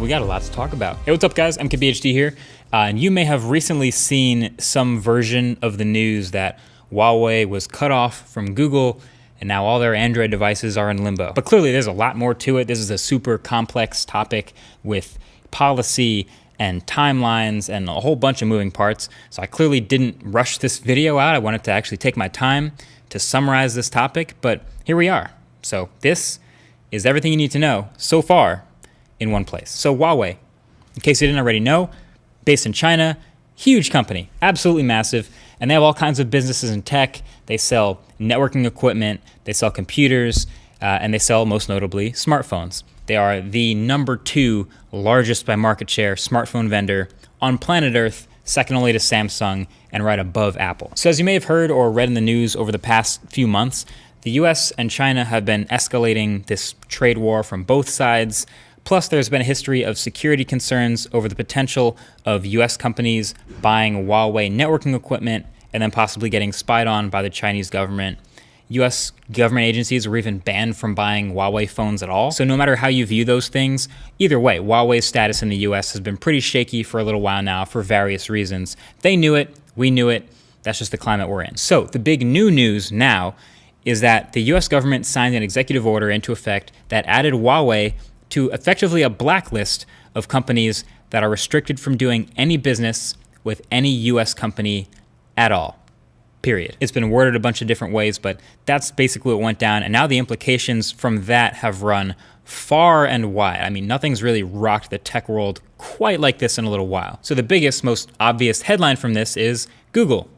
we got a lot to talk about. Hey, what's up guys? MKBHD here. And you may have recently seen some version of the news that Huawei was cut off from Google and now all their Android devices are in limbo. But clearly there's a lot more to it. This is a super complex topic with policy and timelines and a whole bunch of moving parts. So I clearly didn't rush this video out. I wanted to actually take my time to summarize this topic, but here we are. So this is everything you need to know so far in one place. So Huawei, in case you didn't already know, based in China, huge company, absolutely massive, and they have all kinds of businesses in tech. They sell networking equipment, they sell computers, and they sell, most notably, smartphones. They are the #2 largest by market share smartphone vendor on planet Earth, second only to Samsung and right above Apple. So as you may have heard or read in the news over the past few months, the US and China have been escalating this trade war from both sides. Plus, there's been a history of security concerns over the potential of US companies buying Huawei networking equipment and then possibly getting spied on by the Chinese government. US government agencies were even banned from buying Huawei phones at all. So no matter how you view those things, either way, Huawei's status in the US has been pretty shaky for a little while now for various reasons. They knew it, we knew it, that's just the climate we're in. So the big new news now is that the US government signed an executive order into effect that added Huawei to effectively a blacklist of companies that are restricted from doing any business with any US company at all. Period. It's been worded a bunch of different ways, but that's basically what went down. And now the implications from that have run far and wide. I mean, nothing's really rocked the tech world quite like this in a little while. So the biggest, most obvious headline from this is Google.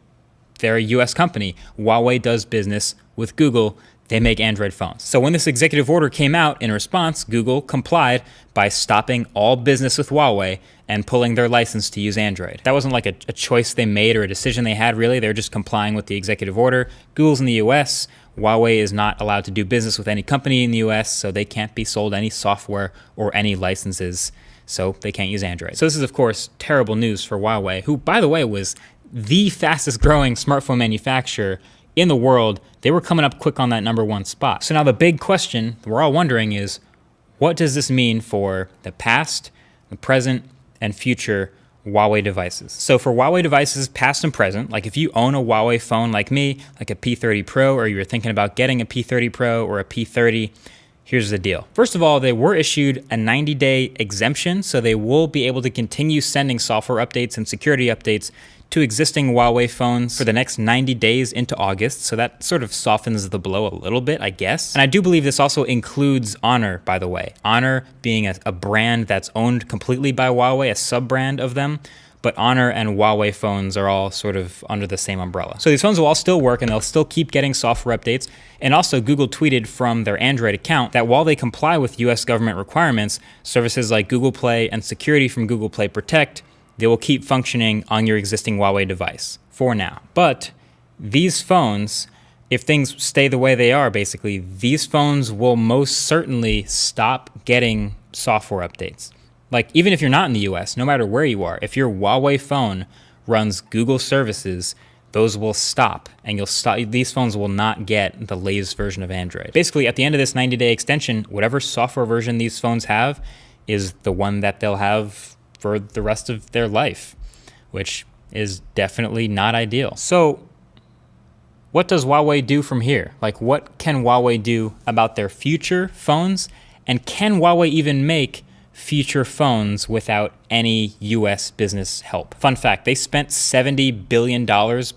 They're a US company. Huawei does business with Google. They make Android phones. So when this executive order came out, in response, Google complied by stopping all business with Huawei and pulling their license to use Android. That wasn't like a choice they made or a decision they had, really. They're just complying with the executive order. Google's in the US. Huawei is not allowed to do business with any company in the US, so they can't be sold any software or any licenses, so they can't use Android. So this is, of course, terrible news for Huawei, who, by the way, was the fastest growing smartphone manufacturer in the world. They were coming up quick on that #1 spot. So now the big question we're all wondering is, what does this mean for the past, the present, and future Huawei devices? So for Huawei devices, past and present, like if you own a Huawei phone like me, like a P30 Pro, or you're thinking about getting a P30 Pro or a P30, here's the deal. First of all, they were issued a 90-day exemption, so they will be able to continue sending software updates and security updates to existing Huawei phones for the next 90 days into August, so that sort of softens the blow a little bit, I guess. And I do believe this also includes Honor, by the way. Honor being a brand that's owned completely by Huawei, a sub-brand of them, but Honor and Huawei phones are all sort of under the same umbrella. So these phones will all still work and they'll still keep getting software updates. And also Google tweeted from their Android account that while they comply with US government requirements, services like Google Play and security from Google Play Protect, they will keep functioning on your existing Huawei device for now. But these phones, if things stay the way they are, basically, these phones will most certainly stop getting software updates. Like, even if you're not in the US, no matter where you are, if your Huawei phone runs Google services, those will stop, and these phones will not get the latest version of Android. Basically, at the end of this 90-day extension, whatever software version these phones have is the one that they'll have for the rest of their life, which is definitely not ideal. So what does Huawei do from here? Like, what can Huawei do about their future phones? And can Huawei even make future phones without any US business help? Fun fact, they spent $70 billion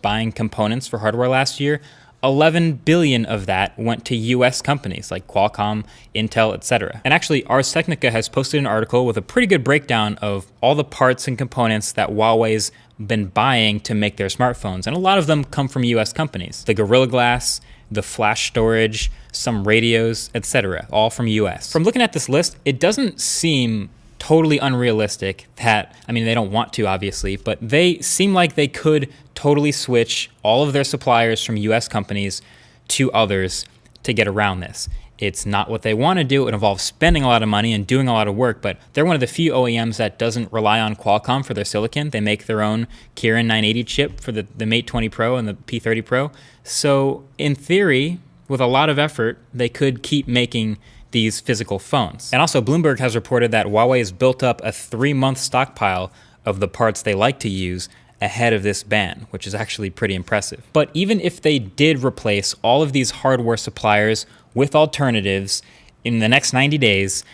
buying components for hardware last year. 11 billion of that went to US companies like Qualcomm, Intel, etc. And actually, Ars Technica has posted an article with a pretty good breakdown of all the parts and components that Huawei's been buying to make their smartphones. And a lot of them come from US companies. The Gorilla Glass, the flash storage, some radios, etc., all from US. From looking at this list, it doesn't seem totally unrealistic that, I mean, they don't want to, obviously, but they seem like they could totally switch all of their suppliers from US companies to others to get around this. It's not what they want to do. It involves spending a lot of money and doing a lot of work, but they're one of the few OEMs that doesn't rely on Qualcomm for their silicon. They make their own Kirin 980 chip for the Mate 20 Pro and the P30 Pro. So in theory, with a lot of effort, they could keep making these physical phones. And also, Bloomberg has reported that Huawei has built up a 3-month stockpile of the parts they like to use ahead of this ban, which is actually pretty impressive. But even if they did replace all of these hardware suppliers with alternatives in the next 90 days,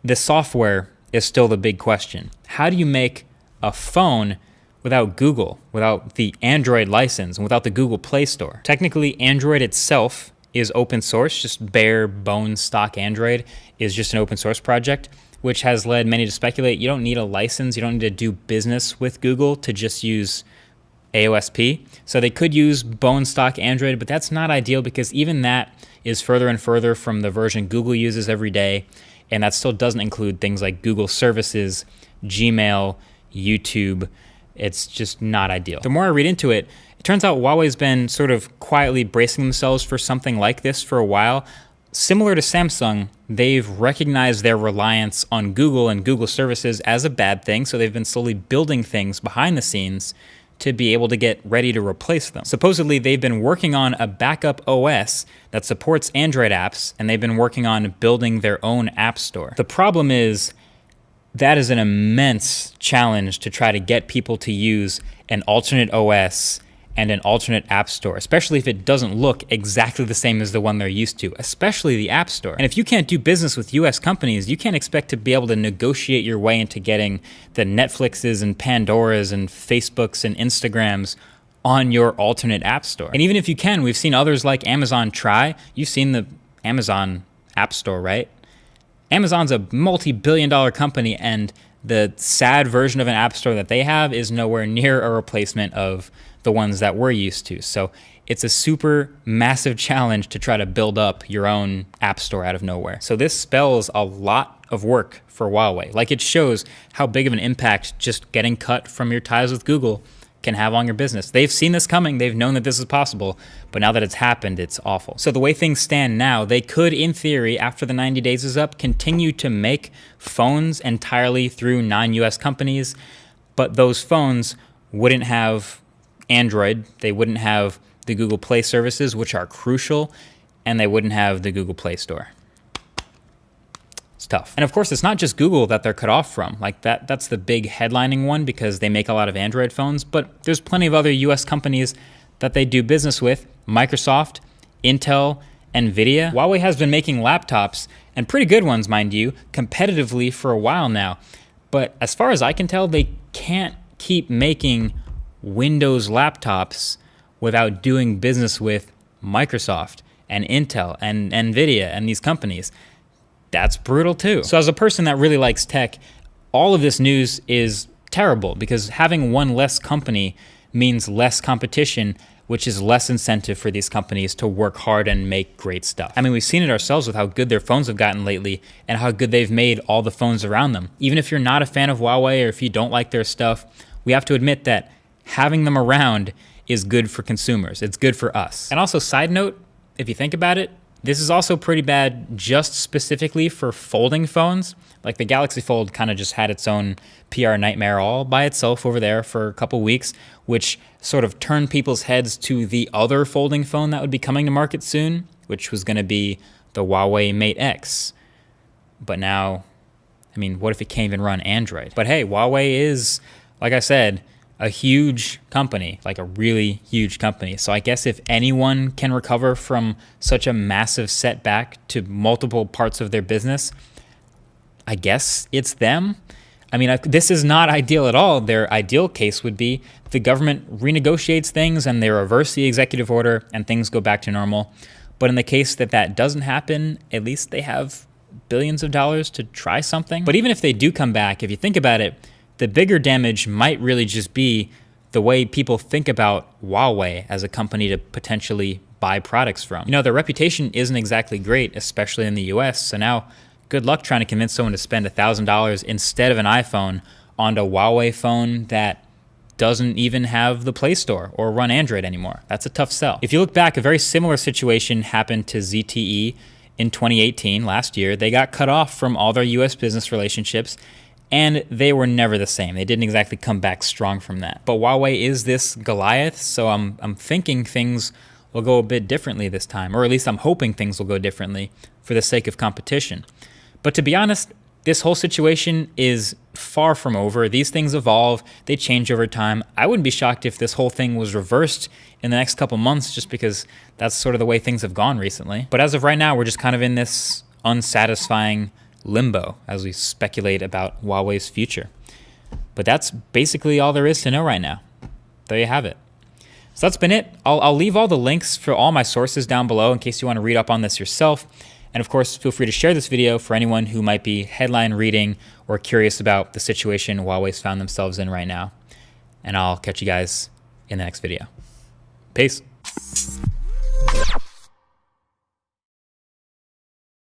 the software is still the big question. How do you make a phone without Google, without the Android license, and without the Google Play Store? Technically, Android itself is open source. Just bare bones stock Android is just an open source project, which has led many to speculate you don't need a license, you don't need to do business with Google to just use AOSP. So they could use bone stock Android, but that's not ideal because even that is further and further from the version Google uses every day, and that still doesn't include things like Google Services, Gmail, YouTube. It's just not ideal. The more I read into it, it turns out Huawei's been sort of quietly bracing themselves for something like this for a while. Similar to Samsung, they've recognized their reliance on Google and Google services as a bad thing, so they've been slowly building things behind the scenes to be able to get ready to replace them. Supposedly, they've been working on a backup OS that supports Android apps, and they've been working on building their own app store. The problem is that is an immense challenge to try to get people to use an alternate OS and an alternate app store, especially if it doesn't look exactly the same as the one they're used to, especially the app store. And if you can't do business with US companies, you can't expect to be able to negotiate your way into getting the Netflixes and Pandoras and Facebooks and Instagrams on your alternate app store. And even if you can, we've seen others like Amazon try. You've seen the Amazon app store, right? Amazon's a multi-billion-dollar company, and the sad version of an app store that they have is nowhere near a replacement of the ones that we're used to. So it's a super massive challenge to try to build up your own app store out of nowhere. So this spells a lot of work for Huawei. Like, it shows how big of an impact just getting cut from your ties with Google can have on your business. They've seen this coming. They've known that this is possible, but now that it's happened, it's awful. So the way things stand now, they could, in theory, after the 90 days is up, continue to make phones entirely through non-US companies, but those phones wouldn't have Android, they wouldn't have the Google Play services, which are crucial, and they wouldn't have the Google Play Store. It's tough. And of course, it's not just Google that they're cut off from. Like that's the big headlining one because they make a lot of Android phones, but there's plenty of other US companies that they do business with. Microsoft, Intel, NVIDIA. Huawei has been making laptops, and pretty good ones, mind you, competitively for a while now. But as far as I can tell, they can't keep making Windows laptops without doing business with Microsoft and Intel and NVIDIA and these companies. That's brutal too. So as a person that really likes tech, all of this news is terrible because having one less company means less competition, which is less incentive for these companies to work hard and make great stuff. I mean, we've seen it ourselves with how good their phones have gotten lately and how good they've made all the phones around them. Even if you're not a fan of Huawei or if you don't like their stuff, we have to admit that having them around is good for consumers. It's good for us. And also, side note, if you think about it, this is also pretty bad just specifically for folding phones. Like the Galaxy Fold kind of just had its own PR nightmare all by itself over there for a couple weeks, which sort of turned people's heads to the other folding phone that would be coming to market soon, which was going to be the Huawei Mate X. But now, I mean, what if it can't even run Android? But hey, Huawei is, like I said, a huge company, like a really huge company. So I guess if anyone can recover from such a massive setback to multiple parts of their business, I guess it's them. I mean, this is not ideal at all. Their ideal case would be the government renegotiates things and they reverse the executive order and things go back to normal. But in the case that that doesn't happen, at least they have billions of dollars to try something. But even if they do come back, if you think about it, the bigger damage might really just be the way people think about Huawei as a company to potentially buy products from. You know, their reputation isn't exactly great, especially in the US. So now, good luck trying to convince someone to spend $1,000 instead of an iPhone on a Huawei phone that doesn't even have the Play Store or run Android anymore. That's a tough sell. If you look back, a very similar situation happened to ZTE in 2018, last year. They got cut off from all their US business relationships, and they were never the same. They didn't exactly come back strong from that. But Huawei is this Goliath, so I'm thinking things will go a bit differently this time, or at least I'm hoping things will go differently for the sake of competition. But to be honest, this whole situation is far from over. These things evolve, they change over time. I wouldn't be shocked if this whole thing was reversed in the next couple months, just because that's sort of the way things have gone recently. But as of right now, we're just kind of in this unsatisfying limbo as we speculate about Huawei's future. But that's basically all there is to know right now. There you have it. So that's been it. I'll leave all the links for all my sources down below in case you want to read up on this yourself. And of course, feel free to share this video for anyone who might be headline reading or curious about the situation Huawei's found themselves in right now. And I'll catch you guys in the next video. Peace.